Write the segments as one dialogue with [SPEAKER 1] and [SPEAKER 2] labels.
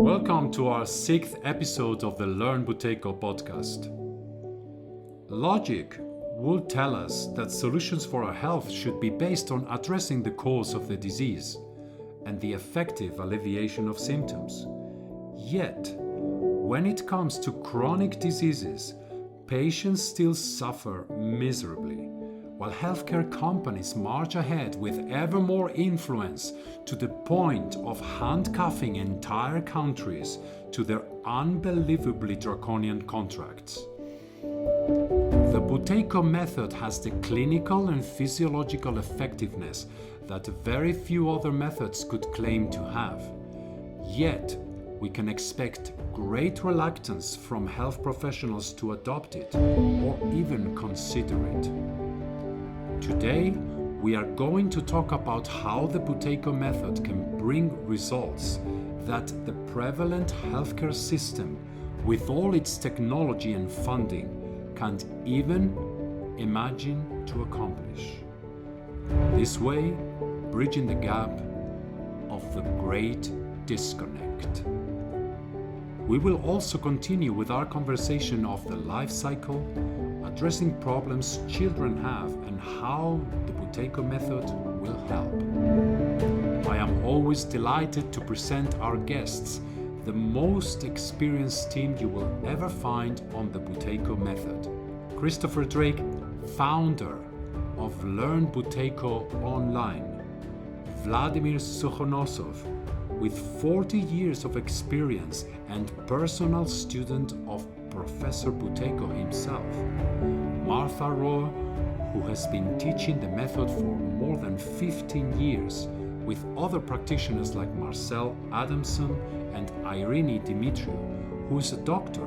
[SPEAKER 1] Welcome to our 6th episode of the Learn Buteyko podcast. Logic would tell us that solutions for our health should be based on addressing the cause of the disease and the effective alleviation of symptoms. Yet, when it comes to chronic diseases, patients still suffer miserably, while healthcare companies march ahead with ever more influence to the point of handcuffing entire countries to their unbelievably draconian contracts. The Buteyko method has the clinical and physiological effectiveness that very few other methods could claim to have. Yet, we can expect great reluctance from health professionals to adopt it or even consider it. Today, we are going to talk about how the Buteyko method can bring results that the prevalent healthcare system, with all its technology and funding, can't even imagine to accomplish. This way, bridging the gap of the great disconnect. We will also continue with our conversation of the life cycle, addressing problems children have and how the Buteyko method will help. I am always delighted to present our guests, the most experienced team you will ever find on the Buteyko method. Christopher Drake, founder of Learn Buteyko Online. Vladimir Sukhonosov, with 40 years of experience and personal student of Professor Buteyko himself. Martha Rohr, who has been teaching the method for more than 15 years with other practitioners like Marcel Adamson and Irene Dimitriou, who is a doctor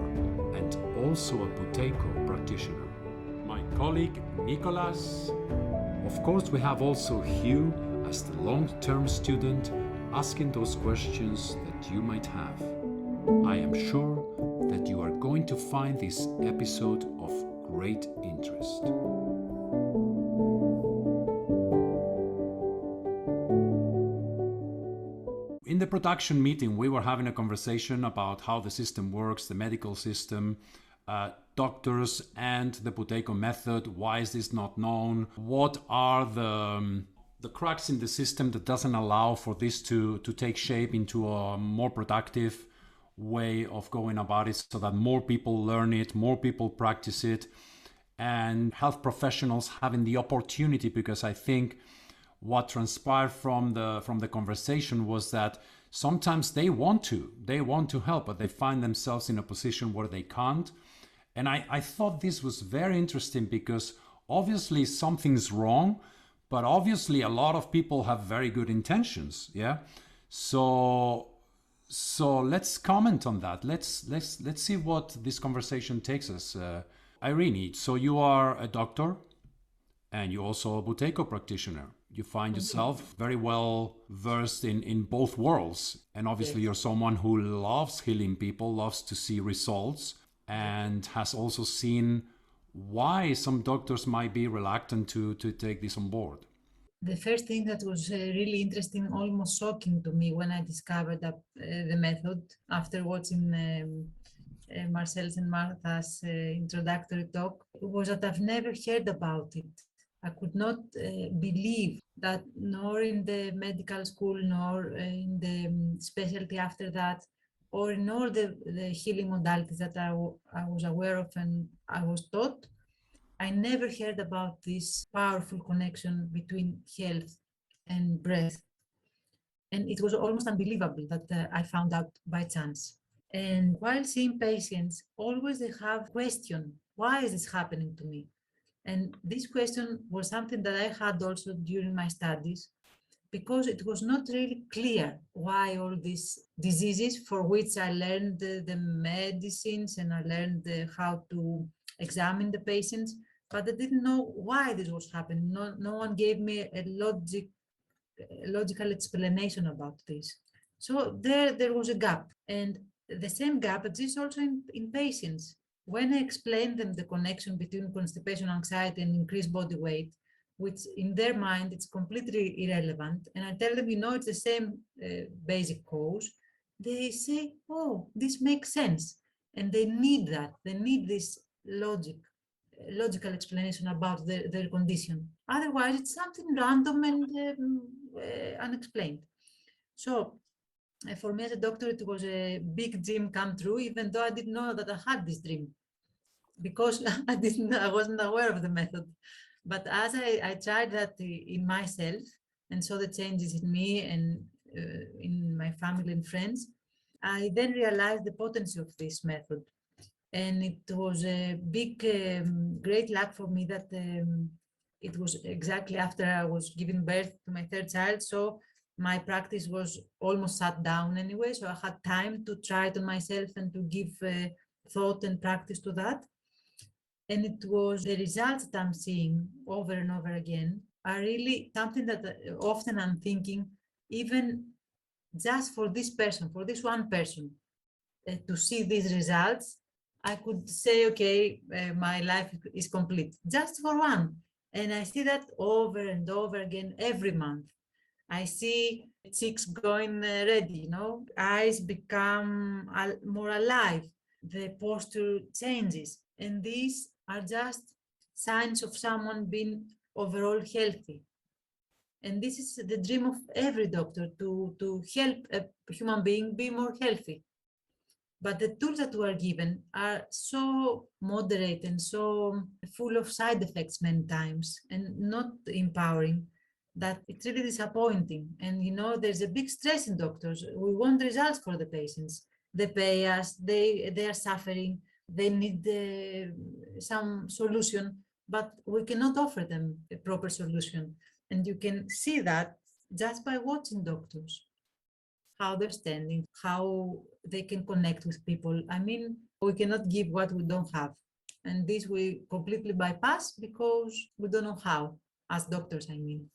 [SPEAKER 1] and also a Buteyko practitioner. My colleague Nicolas. Of course, we have also Hugh as the long-term student asking those questions that you might have. I am sure that you are going to find this episode of great interest. In the production meeting, we were having a conversation about how the system works, the medical system, doctors and the Buteyko method. Why is this not known? What are the cracks in the system that doesn't allow for this to take shape into a more productive way of going about it so that more people learn it, more people practice it, and health professionals having the opportunity, because I think what transpired from the conversation was that sometimes they want to help, but they find themselves in a position where they can't. And I thought this was very interesting because obviously something's wrong, but obviously a lot of people have very good intentions, yeah? So let's comment on that. Let's see what this conversation takes us. Irene, so you are a doctor and you're also a Buteyko practitioner. You find yourself very well versed in both worlds. And obviously you're someone who loves healing people, loves to see results, and has also seen why some doctors might be reluctant to take this on board.
[SPEAKER 2] The first thing that was really interesting, almost shocking to me when I discovered the method after watching Marcel's and Martha's introductory talk, was that I've never heard about it. I could not believe that nor in the medical school, nor in the specialty after that, or in all the healing modalities that I was aware of and I was taught, I never heard about this powerful connection between health and breath. And it was almost unbelievable that I found out by chance. And while seeing patients, always they have question, why is this happening to me? And this question was something that I had also during my studies, because it was not really clear why all these diseases, for which I learned the medicines and I learned how to examine the patients, but I didn't know why this was happening. No one gave me a logical explanation about this. So there was a gap, and the same gap exists also in patients. When I explain them the connection between constipation, anxiety, and increased body weight, which in their mind it's completely irrelevant, and I tell them, it's the same basic cause, they say, oh, this makes sense. And they need that. They need this logical explanation about their condition. Otherwise, it's something random and unexplained. So for me as a doctor, it was a big dream come true, even though I didn't know that I had this dream, because I wasn't aware of the method. But as I tried that in myself and saw the changes in me and in my family and friends, I then realized the potency of this method. And it was a big, great luck for me that it was exactly after I was giving birth to my third child. So my practice was almost shut down anyway. So I had time to try it on myself and to give thought and practice to that. And it was the results that I'm seeing over and over again are really something that often I'm thinking, even just for this person, for this one person, to see these results, I could say, okay, my life is complete, just for one. And I see that over and over again every month. I see cheeks going ready, eyes become more alive, the posture changes. And these are just signs of someone being overall healthy. And this is the dream of every doctor, to help a human being be more healthy. But the tools that were given are so moderate and so full of side effects many times and not empowering, that it's really disappointing. And there's a big stress in doctors. We want results for the patients. They pay us, they are suffering, they need some solution, but we cannot offer them a proper solution. And you can see that just by watching doctors, how they're standing, how they can connect with people. I mean, we cannot give what we don't have. And this we completely bypass because we don't know how, as doctors, I mean.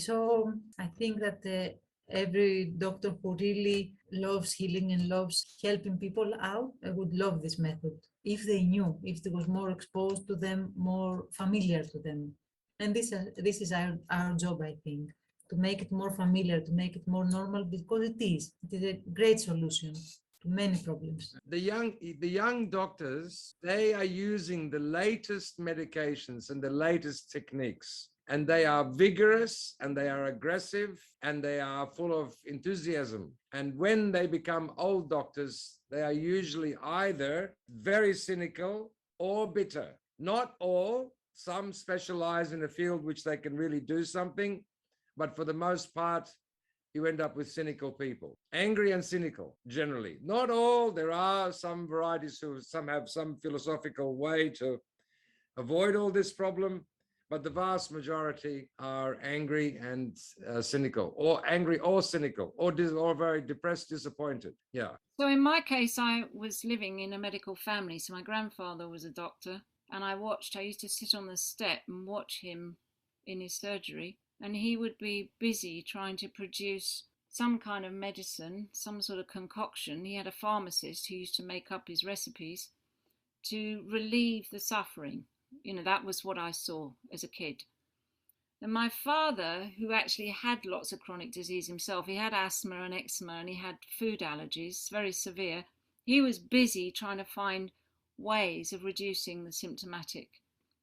[SPEAKER 2] So I think that every doctor who really loves healing and loves helping people out would love this method, if they knew, if it was more exposed to them, more familiar to them. And this is our job, I think, to make it more familiar, to make it more normal, because it is a great solution to many problems.
[SPEAKER 3] The young doctors, they are using the latest medications and the latest techniques, and they are vigorous and they are aggressive and they are full of enthusiasm. And when they become old doctors, they are usually either very cynical or bitter. Not all. Some specialize in a field which they can really do something, but for the most part, you end up with cynical people, angry and cynical generally. Not all. There are some varieties who have some philosophical way to avoid all this problem, but the vast majority are angry and cynical, or angry or cynical, or very depressed, disappointed. Yeah.
[SPEAKER 4] So in my case, I was living in a medical family. So my grandfather was a doctor, and I used to sit on the step and watch him in his surgery, and he would be busy trying to produce some kind of medicine, some sort of concoction. He had a pharmacist who used to make up his recipes to relieve the suffering. That was what I saw as a kid. And my father, who actually had lots of chronic disease himself, he had asthma and eczema and he had food allergies, very severe. He was busy trying to find ways of reducing the symptomatic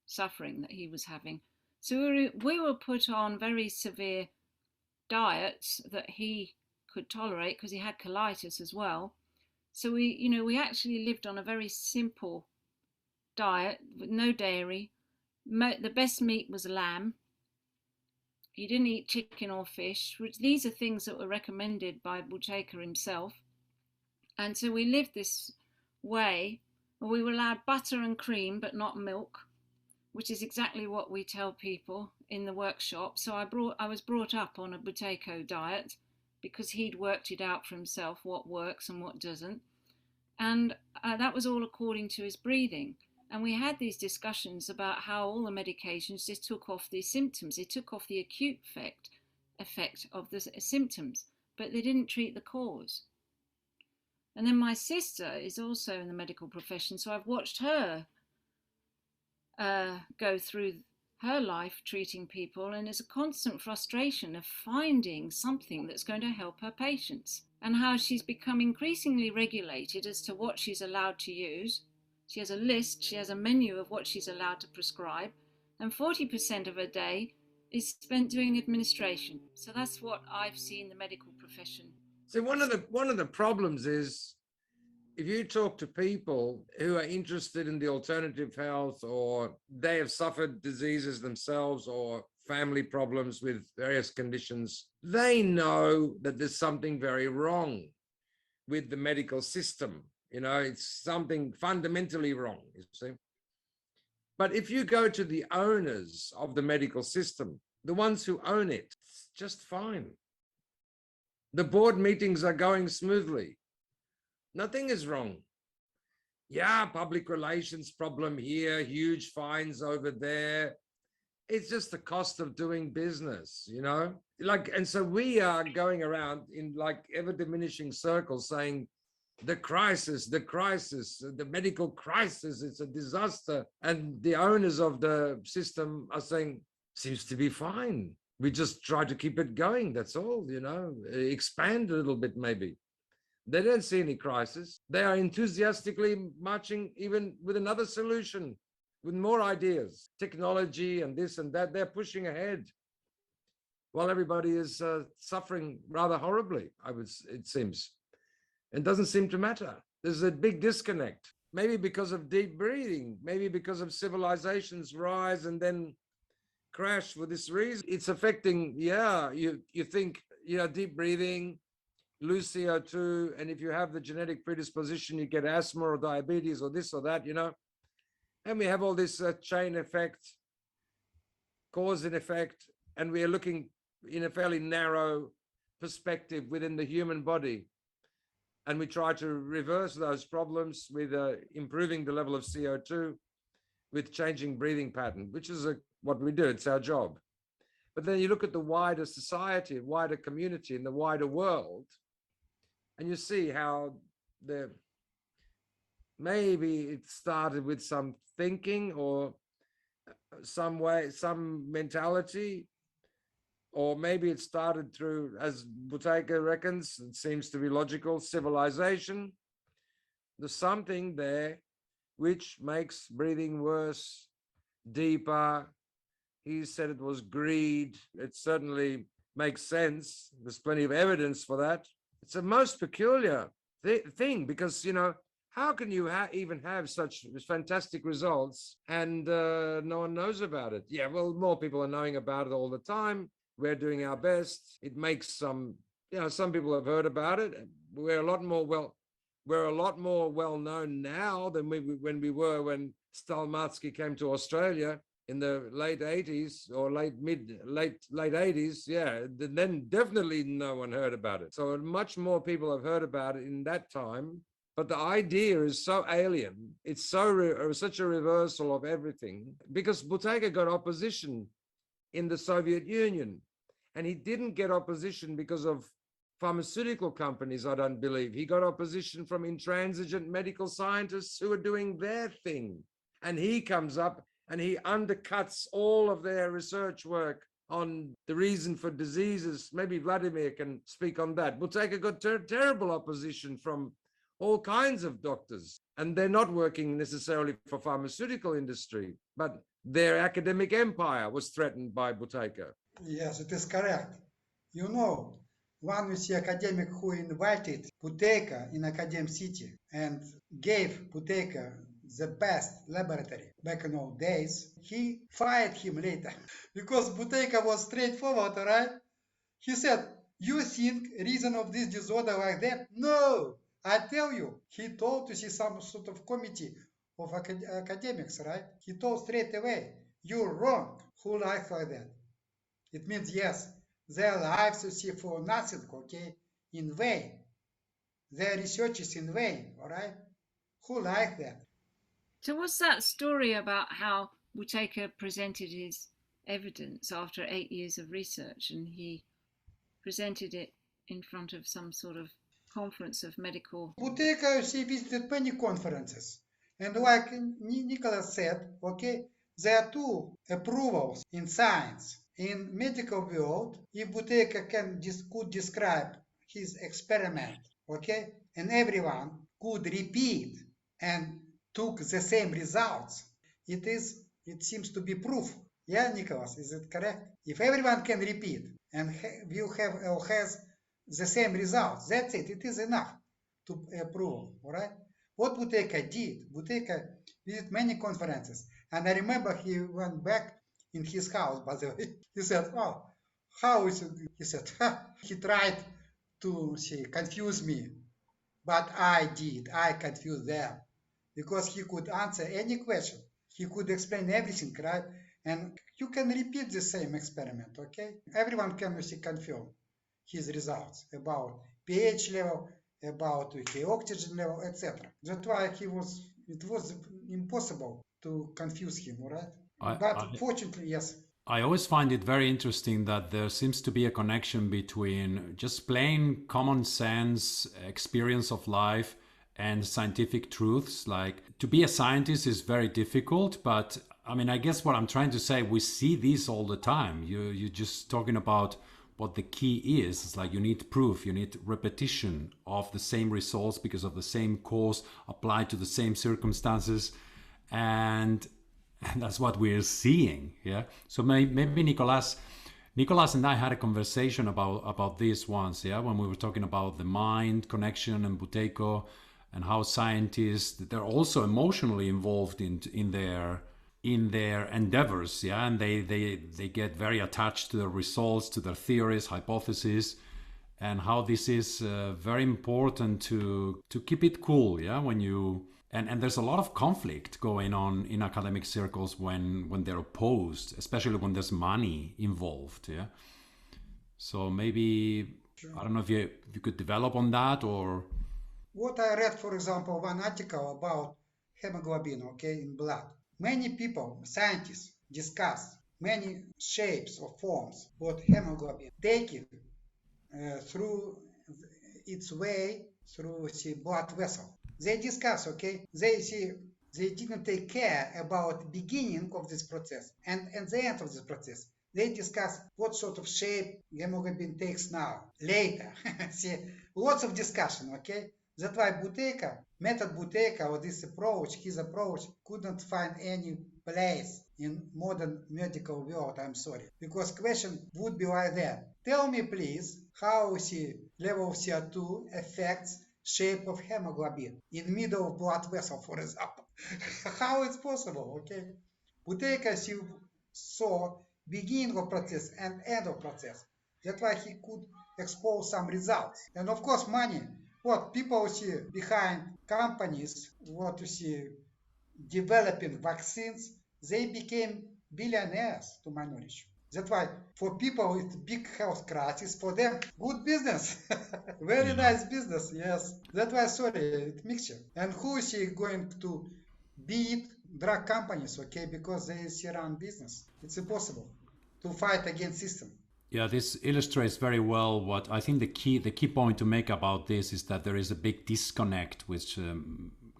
[SPEAKER 4] suffering that he was having. So we were put on very severe diets that he could tolerate, because he had colitis as well. So we actually lived on a very simple diet with no dairy. The best meat was lamb. He didn't eat chicken or fish, which these are things that were recommended by Buteyko himself. And so we lived this way. We were allowed butter and cream, but not milk, which is exactly what we tell people in the workshop. So I was brought up on a Buteyko diet, because he'd worked it out for himself, what works and what doesn't. And that was all according to his breathing. And we had these discussions about how all the medications just took off the symptoms. They took off the acute effect of the symptoms, but they didn't treat the cause. And then my sister is also in the medical profession, so I've watched her go through her life treating people, and it's a constant frustration of finding something that's going to help her patients, and how she's become increasingly regulated as to what she's allowed to use. She has a list, she has a menu of what she's allowed to prescribe, and 40% of her day is spent doing administration. So that's what I've seen the medical profession.
[SPEAKER 3] So one of the problems is, if you talk to people who are interested in the alternative health, or they have suffered diseases themselves or family problems with various conditions, they know that there's something very wrong with the medical system. You know, it's something fundamentally wrong, you see. But if you go to the owners of the medical system, the ones who own it, it's just fine. The board meetings are going smoothly. Nothing is wrong. Yeah, public relations problem here, huge fines over there. It's just the cost of doing business, you know? Like, and so we are going around in like ever diminishing circles saying, the crisis, the medical crisis, it's a disaster. And the owners of the system are saying, seems to be fine. We just try to keep it going, that's all, you know, expand a little bit maybe. They don't see any crisis. They are enthusiastically marching even with another solution, with more ideas, technology and this and that. They're pushing ahead while everybody is suffering rather horribly, it seems. It doesn't seem to matter. There's a big disconnect, maybe because of deep breathing, maybe because of civilization's rise and then crash for this reason. It's affecting, yeah, you think, you know, deep breathing, lose CO2, and if you have the genetic predisposition, you get asthma or diabetes or this or that, you know. And we have all this chain effect, cause and effect, and we are looking in a fairly narrow perspective within the human body. And we try to reverse those problems with improving the level of CO2, with changing breathing pattern, which is what we do, it's our job. But then you look at the wider society, wider community, and the wider world, and you see how maybe it started with some thinking or some way, some mentality, or maybe it started through, as Buteyko reckons, it seems to be logical, civilization. There's something there which makes breathing worse, deeper. He said it was greed. It certainly makes sense. There's plenty of evidence for that. It's a most peculiar thing because, you know, how can you even have such fantastic results and no one knows about it? Yeah, well, more people are knowing about it all the time. We're doing our best. It makes some, you know, some people have heard about it. We're a lot more well known now than when Stalmatsky came to Australia in the late 80s or late 80s. Yeah, then definitely no one heard about it. So much more people have heard about it in that time. But the idea is so alien. It's such a reversal of everything, because Buteyko got opposition in the Soviet Union, and he didn't get opposition because of pharmaceutical companies, I don't believe. He got opposition from intransigent medical scientists who are doing their thing. And he comes up and he undercuts all of their research work on the reason for diseases. Maybe Vladimir can speak on that. Buteyko got terrible opposition from all kinds of doctors, and they're not working necessarily for pharmaceutical industry, but their academic empire was threatened by Buteyko.
[SPEAKER 5] Yes, it is correct. You know, one was the academic who invited Buteyko in Academ City and gave Buteyko the best laboratory back in old days. He fired him later because Buteyko was straightforward, right? He said, you think reason of this disorder like that? No, I tell you. He told to see some sort of committee of academics, right? He told straight away, you're wrong. Who likes like that? It means, yes, their lives you see for nothing, okay, in vain. Their research is in vain, all right? Who like that?
[SPEAKER 4] So what's that story about how Buteyko presented his evidence after 8 years of research, and he presented it in front of some sort of conference of medical...
[SPEAKER 5] Buteyko, she visited many conferences. And like Nicholas said, okay, There are two approvals in science. In medical world, if Buteyko could describe his experiment, okay, and everyone could repeat and took the same results, it seems to be proof. Yeah, Nicholas, is it correct? If everyone can repeat and you have or has the same results, that's it. It is enough to approve. All right. What Buteyko did, Buteyko visited many conferences, and I remember he went back in his house. By the way, he said, "Oh, how is it?" He said, "He tried to confuse me, but I confused them because he could answer any question. He could explain everything, right? And you can repeat the same experiment, okay? Everyone can confirm his results about pH level, about the oxygen level, etc. That's why it was impossible to confuse him, all right? But fortunately, yes.
[SPEAKER 1] I always find it very interesting that there seems to be a connection between just plain common sense experience of life and scientific truths. Like, to be a scientist is very difficult, but I mean, I guess what I'm trying to say, we see this all the time. You're just talking about what the key is. It's like you need proof, you need repetition of the same results because of the same cause applied to the same circumstances. And that's what we're seeing. Yeah. So maybe Nicolas and I had a conversation about this once. Yeah, when we were talking about the mind connection and Buteyko, and how scientists, they're also emotionally involved in their endeavors. Yeah, and they get very attached to their results, to their theories, hypotheses, and how this is very important to keep it cool. Yeah, when you and there's a lot of conflict going on in academic circles when they're opposed, especially when there's money involved. Yeah. So maybe, sure. I don't know if you could develop on that, or
[SPEAKER 5] what I read, for example, one article about hemoglobin, okay, in blood. Many people, scientists, discuss many shapes or forms what hemoglobin taking through its way through the blood vessel. They discuss, okay, they didn't take care about beginning of this process and the end of this process. They discuss what sort of shape hemoglobin takes now, later. See, lots of discussion, okay? That's why method Buteyko, or this approach, his approach, couldn't find any place in modern medical world, I'm sorry. Because question would be like that. Tell me, please, how the level of CO2 affects shape of hemoglobin in middle of blood vessel, for example. How it's possible, okay? Buteyko saw beginning of process and end of process. That's why he could expose some results. And of course, money. What people see behind companies, what you see developing vaccines, they became billionaires, to my knowledge. That's why for people with big health crisis, for them, good business. Very nice business, yes. That's why, sorry, it's mixture. And who is going to beat drug companies, okay, because they run business? It's impossible to fight against system.
[SPEAKER 1] Yeah, this illustrates very well what I think the key point to make about this is that there is a big disconnect, which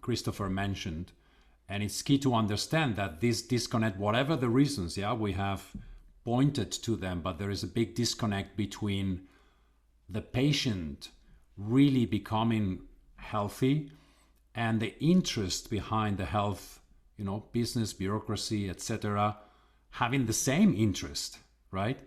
[SPEAKER 1] Christopher mentioned. And it's key to understand that this disconnect, whatever the reasons, yeah, we have pointed to them, but there is a big disconnect between the patient really becoming healthy and the interest behind the health, business, bureaucracy, etc., having the same interest, right?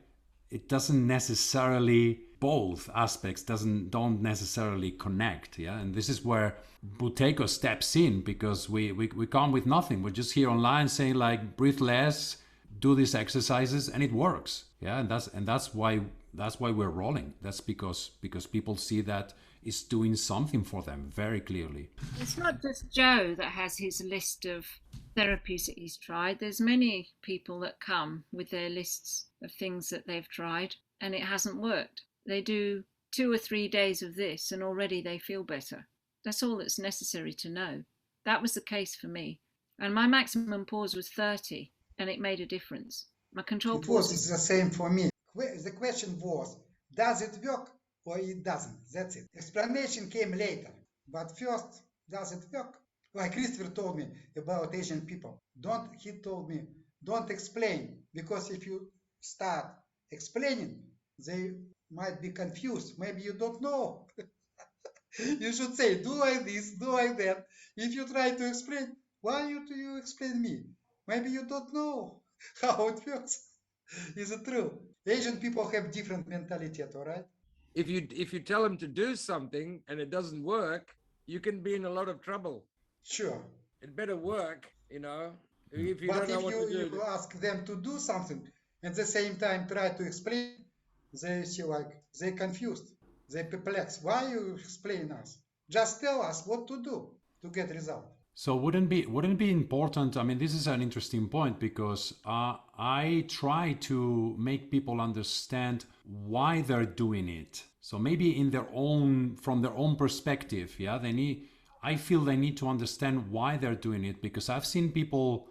[SPEAKER 1] It doesn't necessarily, both aspects don't necessarily connect, yeah. And this is where Buteyko steps in, because we come with nothing. We're just here online saying like, breathe less, do these exercises, and it works, yeah. And that's why we're rolling. That's because people see that it's doing something for them very clearly.
[SPEAKER 4] It's not just Joe that has his list of therapies that he's tried. There's many people that come with their lists of things that they've tried and it hasn't worked. They do 2 or 3 days of this and already they feel better. That's all that's necessary to know. That was the case for me. And my maximum pause was 30 and it made a difference. My control pause
[SPEAKER 5] was the same for me. The question was, does it work or it doesn't? That's it. Explanation came later. But first, does it work? Like Christopher told me about Asian people. He told me, don't explain, because if you start explaining, they might be confused. Maybe you don't know. You should say, do like this, do like that. If you try to explain, why do you explain me? Maybe you don't know how it works. Is it true? Asian people have different mentality, all right?
[SPEAKER 3] If you tell them to do something and it doesn't work, you can be in a lot of trouble.
[SPEAKER 5] Sure.
[SPEAKER 3] It better work, if you
[SPEAKER 5] But
[SPEAKER 3] don't know
[SPEAKER 5] if
[SPEAKER 3] what to do.
[SPEAKER 5] you ask them to do something, at the same time try to explain, they see like they confused, they perplexed. Why you explain us? Just tell us what to do to get result.
[SPEAKER 1] So wouldn't it be important? I mean, this is an interesting point because I try to make people understand why they're doing it. So maybe from their own perspective, yeah, I feel they need to understand why they're doing it, because I've seen people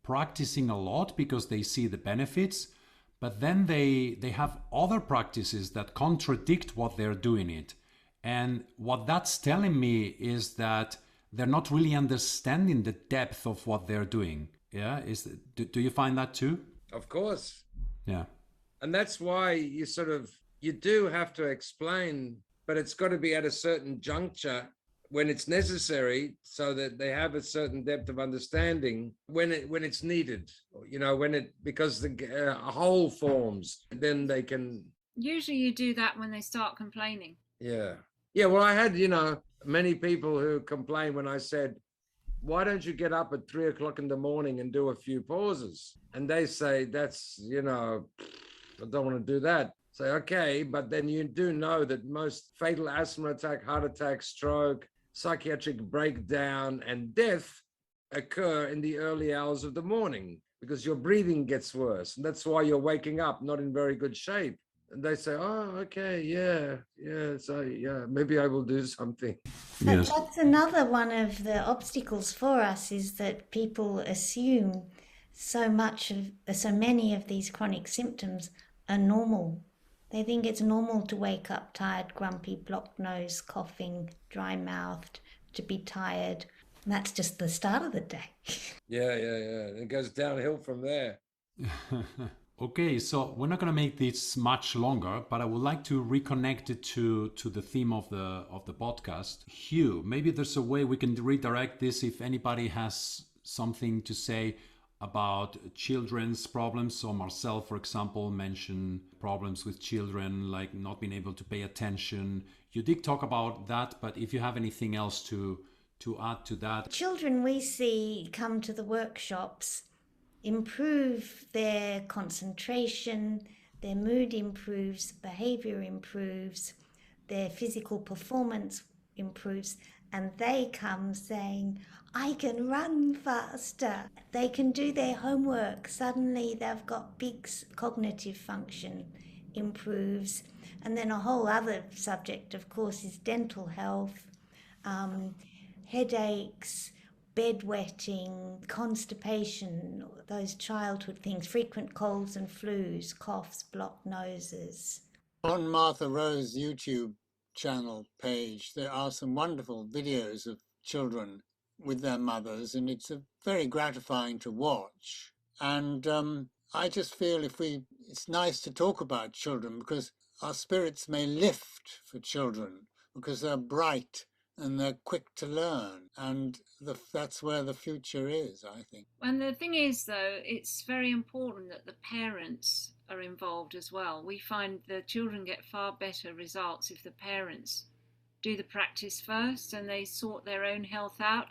[SPEAKER 1] practicing a lot because they see the benefits, but then they have other practices that contradict what they're doing it. And what that's telling me is that they're not really understanding the depth of what they're doing. Yeah, do you find that too?
[SPEAKER 3] Of course.
[SPEAKER 1] Yeah.
[SPEAKER 3] And that's why you do have to explain, but it's got to be at a certain juncture when it's necessary, so that they have a certain depth of understanding when it's needed, because the whole forms, then they can.
[SPEAKER 4] Usually you do that when they start complaining.
[SPEAKER 3] Yeah. Well, I had, many people who complained when I said, why don't you get up at 3 o'clock in the morning and do a few pauses? And they say, that's, I don't want to do that. Say, okay, but then you do know that most fatal asthma attack, heart attack, stroke, psychiatric breakdown, and death occur in the early hours of the morning because your breathing gets worse. And that's why you're waking up not in very good shape. And they say, oh, okay, yeah. So, yeah, maybe I will do something.
[SPEAKER 6] But that's another one of the obstacles for us, is that people assume so many of these chronic symptoms are normal. They think it's normal to wake up tired, grumpy, blocked nose, coughing, dry mouthed, to be tired. And that's just the start of the day.
[SPEAKER 3] Yeah. It goes downhill from there.
[SPEAKER 1] Okay, so we're not going to make this much longer, but I would like to reconnect it to the theme of the podcast. Hugh, maybe there's a way we can redirect this if anybody has something to say about children's problems. So Marcel, for example, mentioned problems with children, like not being able to pay attention. You did talk about that, but if you have anything else to add to that.
[SPEAKER 6] Children we see come to the workshops improve their concentration, their mood improves, behavior improves, their physical performance improves, and they come saying, I can run faster. They can do their homework. Suddenly they've got big cognitive function improves. And then a whole other subject, of course, is dental health, headaches, bedwetting, constipation, those childhood things, frequent colds and flus, coughs, blocked noses.
[SPEAKER 7] On Martha Rowe's YouTube channel page, there are some wonderful videos of children with their mothers, and it's very gratifying to watch. And I just feel it's nice to talk about children, because our spirits may lift for children because they're bright and they're quick to learn, and that's where the future is, I think.
[SPEAKER 4] And the thing is, though, it's very important that the parents are involved as well. We find the children get far better results if the parents do the practice first and they sort their own health out,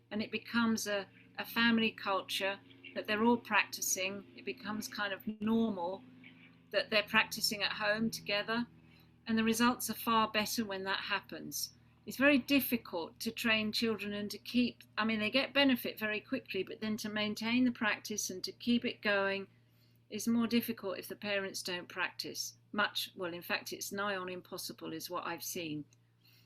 [SPEAKER 4] and it becomes a family culture that they're all practicing. It becomes kind of normal that they're practicing at home together, and the results are far better when that happens. It's very difficult to train children and to keep, they get benefit very quickly, but then to maintain the practice and to keep it going is more difficult if the parents don't practice much. Well, in fact, it's nigh on impossible is what I've seen.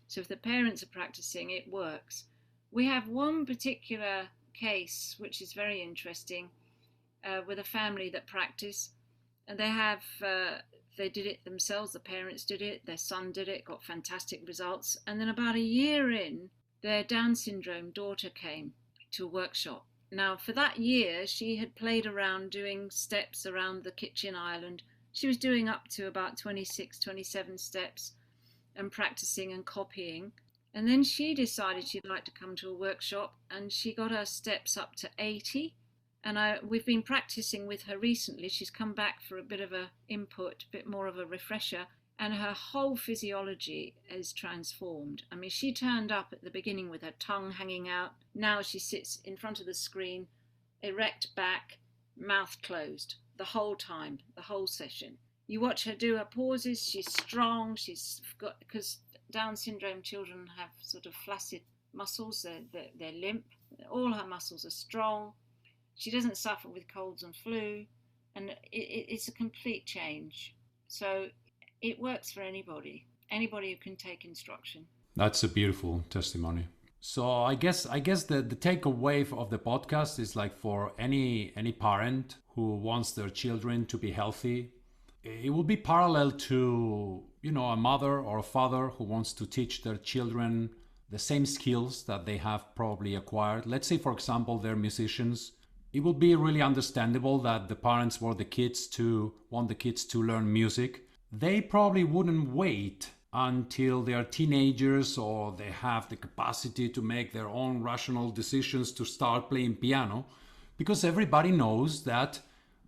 [SPEAKER 4] So if the parents are practicing, it works. We have one particular case which is very interesting with a family that practice, and they did it themselves. The parents did it, their son did it, got fantastic results. And then about a year in, their Down syndrome daughter came to a workshop. Now, for that year, she had played around doing steps around the kitchen island. She was doing up to about 26, 27 steps and practicing and copying. And then she decided she'd like to come to a workshop, and she got her steps up to 80. And we've been practicing with her recently. She's come back for a bit of a input, a bit more of a refresher, and her whole physiology is transformed. I mean, she turned up at the beginning with her tongue hanging out. Now she sits in front of the screen, erect back, mouth closed, the whole time, the whole session. You watch her do her pauses, she's strong, she's got, because Down syndrome children have sort of flaccid muscles, they're limp, all her muscles are strong. She doesn't suffer with colds and flu, and it's a complete change. So it works for anybody who can take instruction.
[SPEAKER 1] That's a beautiful testimony. So I guess the takeaway of the podcast is like for any parent who wants their children to be healthy, it will be parallel to, you know, a mother or a father who wants to teach their children the same skills that they have probably acquired. Let's say, for example, they're musicians. It will be really understandable that the parents want the kids to learn music. They probably wouldn't wait until they are teenagers or they have the capacity to make their own rational decisions to start playing piano, because everybody knows that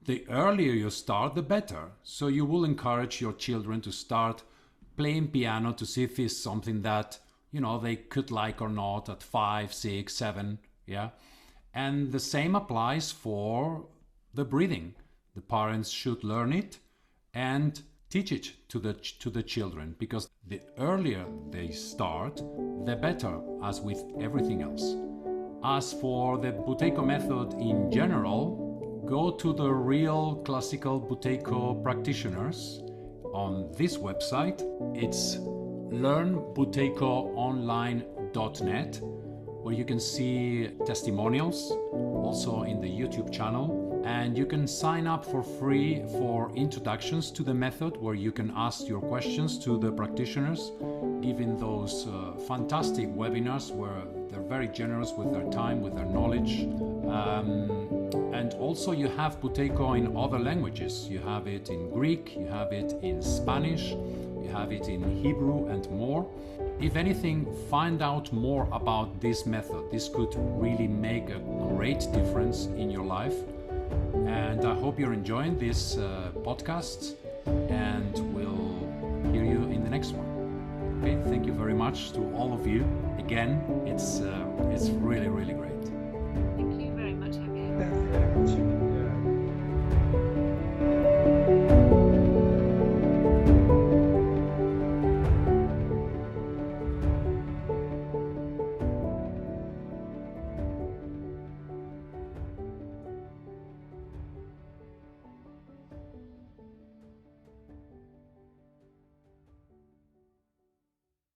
[SPEAKER 1] the earlier you start, the better. So you will encourage your children to start playing piano to see if it's something that, you know, they could like or not at 5, 6, 7, yeah. And the same applies for the breathing. The parents should learn it and teach it to the children, because the earlier they start, the better, as with everything else. As for the Buteyko method in general, go to the real classical Buteyko practitioners on this website. It's learnbuteykoonline.net, where you can see testimonials, also in the YouTube channel. And you can sign up for free for introductions to the method, where you can ask your questions to the practitioners, giving those fantastic webinars where they're very generous with their time, with their knowledge. And also you have Buteyko in other languages. You have it in Greek, you have it in Spanish, you have it in Hebrew and more. If anything, find out more about this method. This could really make a great difference in your life. And I hope you're enjoying this podcast, and we'll hear you in the next one. Okay, thank you very much to all of you. Again, it's really, really great.